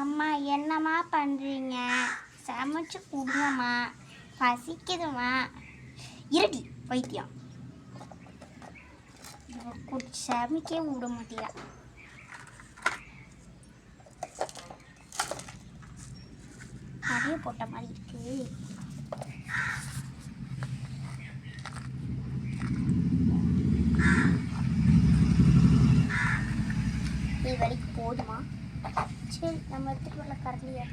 அம்மா என்னம்மா பண்ணுறீங்க? சமைச்சு கொடுங்கம்மா, பசிக்குதும்மா. இருடி வைத்தியம், சமைக்கே விட மாட்டியா? நிறைய போட்ட மாதிரி இருக்கு. இது வரைக்கும் போதுமா? சரி, நம்ம எடுத்துட்டு வரல கரண்டியா.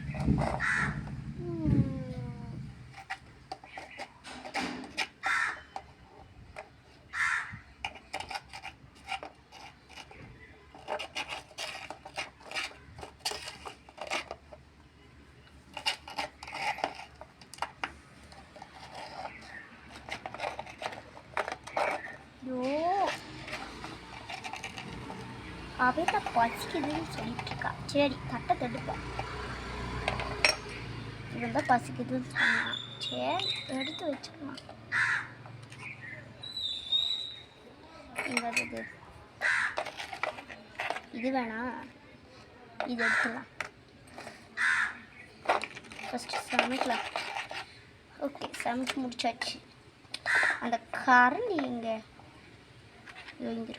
அவன் தான் பசிக்குதுன்னு சொல்லிட்டு இருக்கா. சரி, தட்டை தடுப்போம். இவன் தான் பசிக்குதுன்னு சொன்னான். சரி, எடுத்து வச்சுக்கலாம். இங்கே இது வேணாம், இது எடுத்துக்கலாம். ஃபஸ்ட்டு சமைக்கலாம். ஓகே, சமைச்சு முடிச்சாச்சு. அந்த கரண்டி இங்கே இருக்கு.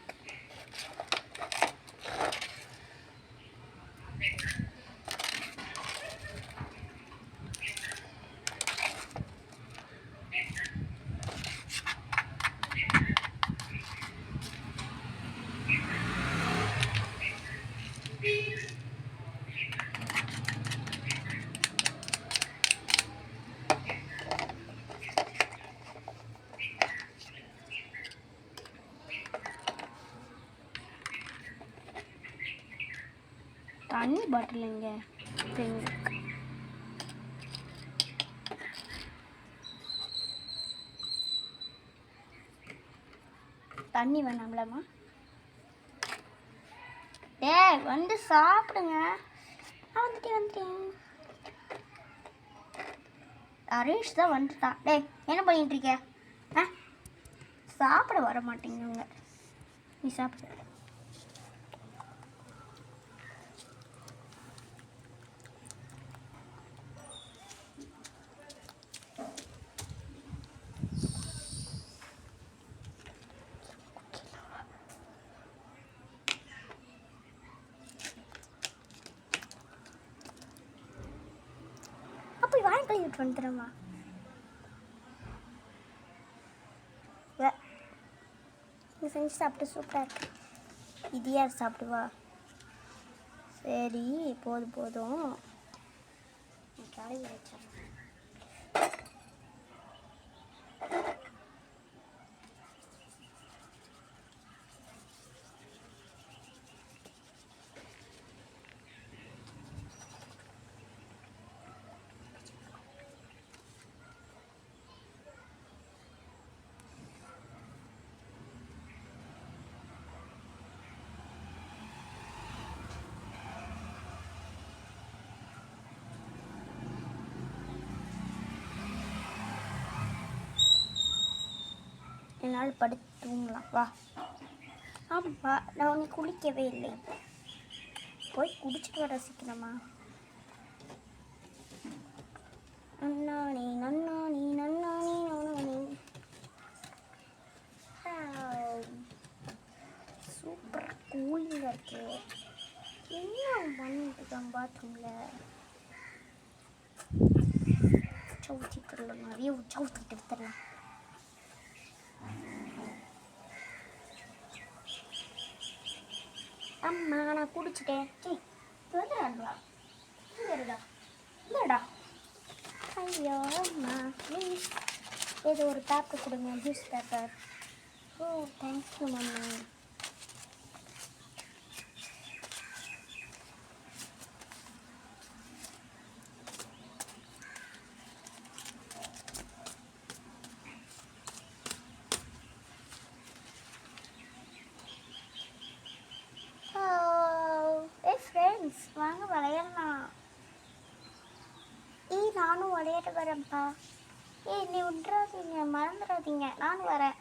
தண்ணி பாட்டில் இங்கே தண்ணி வேணாம்லம்மா? வந்து சாப்பிடுங்க. வந்துட்டேன். ஹரீஷ் தான் வந்துட்டான். என்ன பண்ணிட்டு இருக்க? சாப்பிட வர மாட்டேங்குங்க. நீ சாப்பிடு. போய் வாங்கி கழுவிட்டு வந்துடுறேம்மா. நீ செஞ்சு சாப்பிட்டு சூப்பராக இருக்கு. இது யார் சாப்பிடுவா? சரி, போதும். கழுவி வச்சிடறேன். என்னால் படுத்து தூங்கலாம். வா. ஆமாப்பா, நான் உன்னை குளிக்கவே இல்லை. போய் குடிச்சிட்டு வர சீக்கிரமா. நன்னானே நன்னானே நன்னானே நன்னானே. சூப்பர் கூலிங்காக இருக்கு. என்ன பண்ணிட்டு இருக்கான் பாத்ரூமில்? ஊற்றிட்டு நிறைய ஊற்றிட்டு எடுத்துடலாம். அம்மா, நான் குடிச்சிட்டேன். வந்துடாண்டா. இல்லைடா. ஐயோ அம்மா, ப்ளீஸ் ஏதோ ஒரு பேப்பர் கொடுங்க, ஜூஸ் பேப்பர். ஓ, தேங்க்யூ மம்மி. வாங்க விளையாடலாம். நானும் விளையாட வரேன்ப்பா. நீ விட்றாதீங்க, மறந்துடாதீங்க. நானும் வரேன்.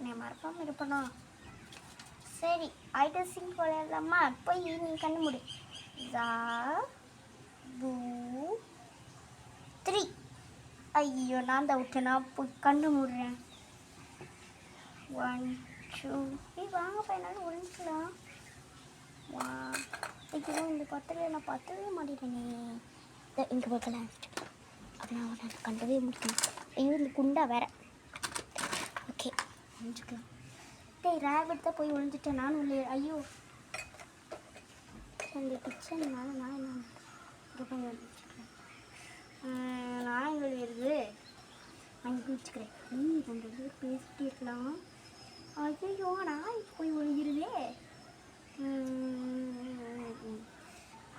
நீ மறக்காமல் இருப்பணும். சரி, ஐட்ட சிங்க் விளையாடலாமா? போய் நீ கண்ணு முடி. 2 3. ஐயோ நான் தான் விட்டேன். நான் போய் கண்டு மூடுறேன். 1 2. வாங்க பையனாலும் ஒழிஞ்சிக்கலாம். ஐயோ இந்த பத்தில் நான் பத்தவே மாட்டேனே. இங்கே பார்க்கலாம் அதெல்லாம் நான் கண்டவே முடியும். ஐயோ இந்த குண்டா வேற. ஓகே ஒழிஞ்சிக்கலாம். ரேபிட் தான் போய் ஒழிஞ்சிட்டேன் நானும் உள்ளே. ஐயோ இந்த கிச்சன்னால நான் என்ன இங்கே போய் ஒழிச்சிக்கிறேன். நாய்கள் வருது அங்கே வச்சுக்கிறேன். ரெண்டு பேர் பேசிகிட்டே இருக்கலாம். ஐயோ நாய் போய் ஒழிஞ்சிருதே.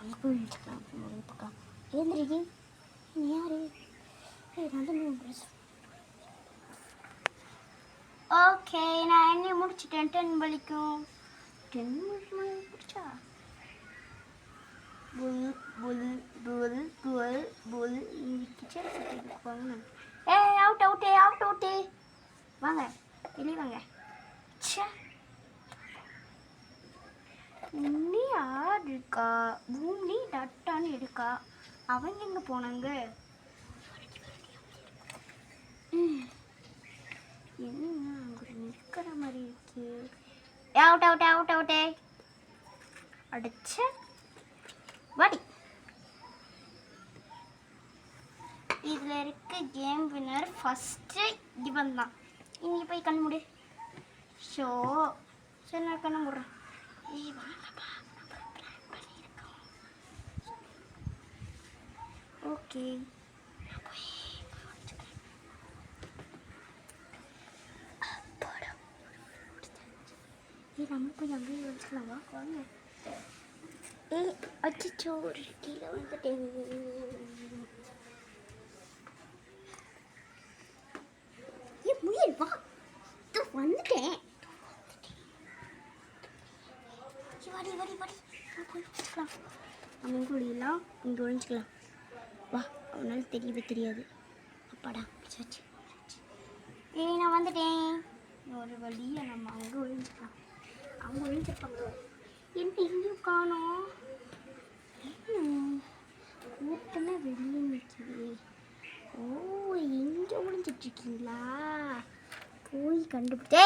அங்கே போய் வச்சுக்கலாம். பக்கம் ஏந்திரிக்கி நீ யாரு? ஓகே நான் என்ன முடிச்சிட்டேன். 10 வலிக்கும். 10 முடிச்சா புல் புல் புல் புல் புல் கிச்சன் வாங்க. அவுட் அவுட்டே அவுட் அவுட்டே. வாங்க வெளியே வாங்க. நீ யார் இருக்கா? பூமி டட்டான்னு இருக்கா. அவங்க எங்கே போனாங்க? என்ன அங்கே நிற்கிற மாதிரி இருக்கு. அவுட் அவுட் அவுட் அவுட்டே. அடிச்ச வாடி. இதில் இருக்க கேம் வின்னர் ஃபஸ்ட்டு இவன் தான். இங்கே போய் கண் மூடு. ஷோ சரி நான் கண்ண மூடுறேன். வாங்கப்பா பண்ணியிருக்கோம். ஓகே நம்ம போய் அங்கேயே வச்சுக்கலாம். வாங்க. அச்சோ ஒரு கீழே வந்துட்டேன். முயல் வா வந்துட்டேன். வாடி வாடி வாடி போய் வச்சுக்கலாம். நம்ம இங்கே ஒழியலாம். இங்கே ஒழிஞ்சிக்கலாம். வா அவனால தெரியவே தெரியாது. அப்பாடா பிடிச்சாச்சு. நான் வந்துட்டேன். ஒரு வழியை நம்ம அங்கே ஒழிஞ்சிக்கலாம். அவங்க ஒழிஞ்சிருப்பாங்க. என்ன எங்கேயும் காணோம். கூட்டமே வெளியே நிற்குது. ஓ எங்கே ஒழிஞ்சிட்ருக்கீங்களா? போய் கண்டுபிடிச்சே.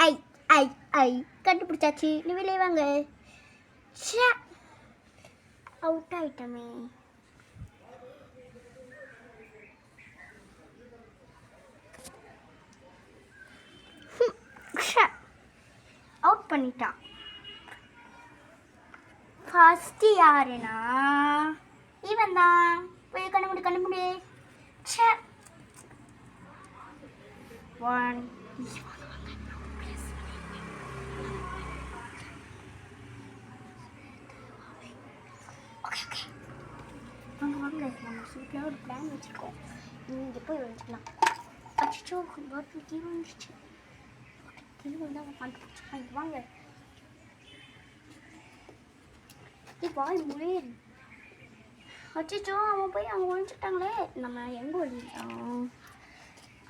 ஐ ஐ ஐ கண்டுபிடிச்சாச்சு. நீ வெளியே வாங்க. அவுட் ஆயிட்டமே. அவுட் பண்ணிட்டான். ஃபஸ்ட்டு யாருன்னா இவன் தான். போய் கண்டுபிடி கண்டுபிடி. 1 வாங்க வாங்க. நம்ம சூப்பராக ஒரு பிளான் வச்சுருக்கோம். இங்கே போய் வந்துக்கலாம். அச்சோ பாட்டில் கீழே வந்துருச்சு. கீழே வந்து அவன் கண்டுபிடிச்சான். வாங்க வாய் முயல். அச்சோ அவன் போய் அவங்க ஒழிஞ்சிட்டாங்களே. நம்ம எங்கே ஒழிஞ்சிட்டோம்?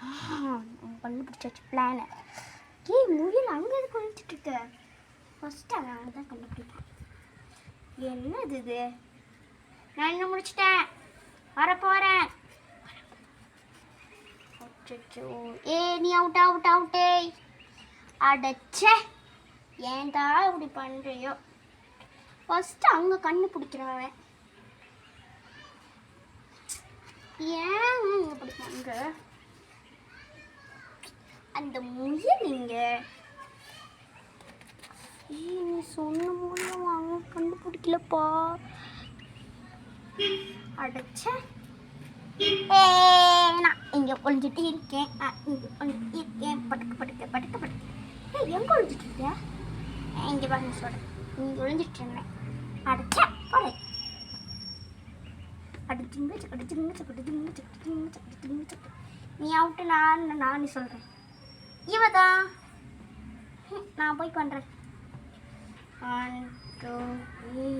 அவன் கண்டுபிடிச்சாச்சு பிளானை. முயல் அங்கே எதுக்கு ஒழிஞ்சிட்டு இருக்க? ஃபஸ்ட்டு அவன் அங்கே தான் கண்டுபிடிப்பான். என்னது இது? நான் இன்னும் முடிச்சிட்டேன். வரப்போகிறேன். அச்சோ நீ அவுட் அவுட் அவுட்டே. அடச்சே ஏன்டா இப்படி பண்ணுறியோ? ஃபஸ்ட்டு அங்கே கண்டுபிடிக்கிறவன் ஏன் இப்படி பண்ணுற? அந்த முயல் இங்கே நீ சொன்ன மூலம் அவங்க கண்டுபிடிக்கலப்பா. அடைச்ச நான் இங்கே ஒழிஞ்சிட்டு இருக்கேன். இங்கே ஒழிஞ்சிட்டு இருக்கேன். படுக்க படுக்க படுக்க படுக்க. எங்கே ஒழிஞ்சிட்டு இருக்கேன்? இங்கே பாருங்க சொல்கிறேன். இங்கே ஒழிஞ்சிட்டு இருந்தேன். அடைச்ச போட அடிச்சுங்க அடிச்சுங்க அடிச்சுங்க அடிச்சுங்க அடிச்சுங்க. நீ அவுட்டு நான் சொல்கிறேன். இவதான் நான் போய் பண்ணுறேன். 1 2 3.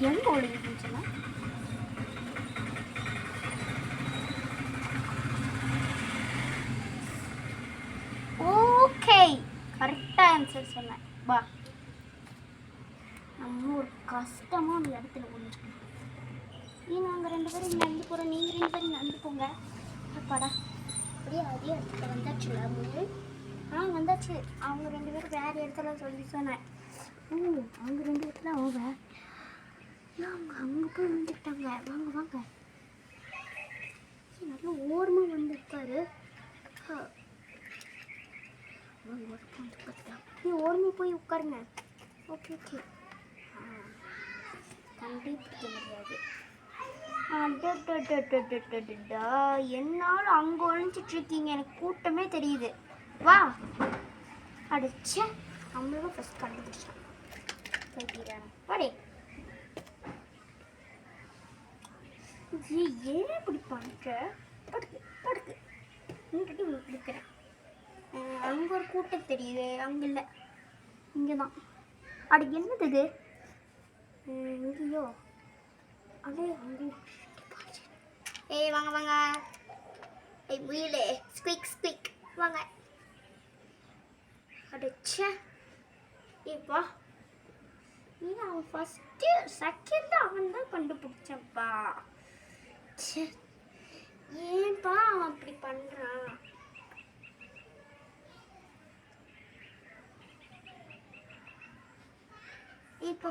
எங்க ஓடுதுன்னு சொன்னா ஆன்சர் சொன்னேன். வா, நம்ம ஒரு கஷ்டமாக ஒரு இடத்துல ஒன்று. நாங்கள் 2 பேரும் இங்கே நடந்து போகிறோம், நீங்கள் 2 பேரும் நடந்து போங்க. அப்பாடா, அப்படியே அதே இடத்துல வந்தாச்சுல முன்னாடி. வந்தாச்சு. அவங்க 2 பேரும் வேறு இடத்துல சொல்லி சொன்னேன். அவங்க 2 இடத்துல அவங்க அங்கே போய் வந்துட்டாங்க. வாங்க வாங்க, நல்லா ஓரமாக வந்துருக்காரு. நீ ஓரமாக போய் உட்காருங்க. Okay okay. கண்டிப்பிடிக்க முடியாது. என்னால் அங்கே ஒழிஞ்சிட்டு இருக்கீங்க, எனக்கு கூட்டமே தெரியுது. வா, அடிச்ச நம்மளும் ஃபஸ்ட் கண்டுபிடிச்சான். வாடே, ஏன் இப்படி பண்ணுற? படுக்கு படுக்கு, இங்கிட்ட உங்களுக்கு இருக்கிறேன். அங்கே ஒரு கூட்டம் தெரியுது, அங்கே இல்லை, இங்கே தான். அடி என்னது இது? இங்கேயோ அதே அங்கே. வாங்க வாங்க. முயலே, ஸ்குவிக் ஸ்குவிக், வாங்க. அடிச்சா ஏப்பா, அவன் ஃபஸ்ட்டு செகண்ட் அவன் தான் கண்டுபிடிச்சப்பா. ஏன்பா அவன் அப்படி பண்ணுறான்? இப்போ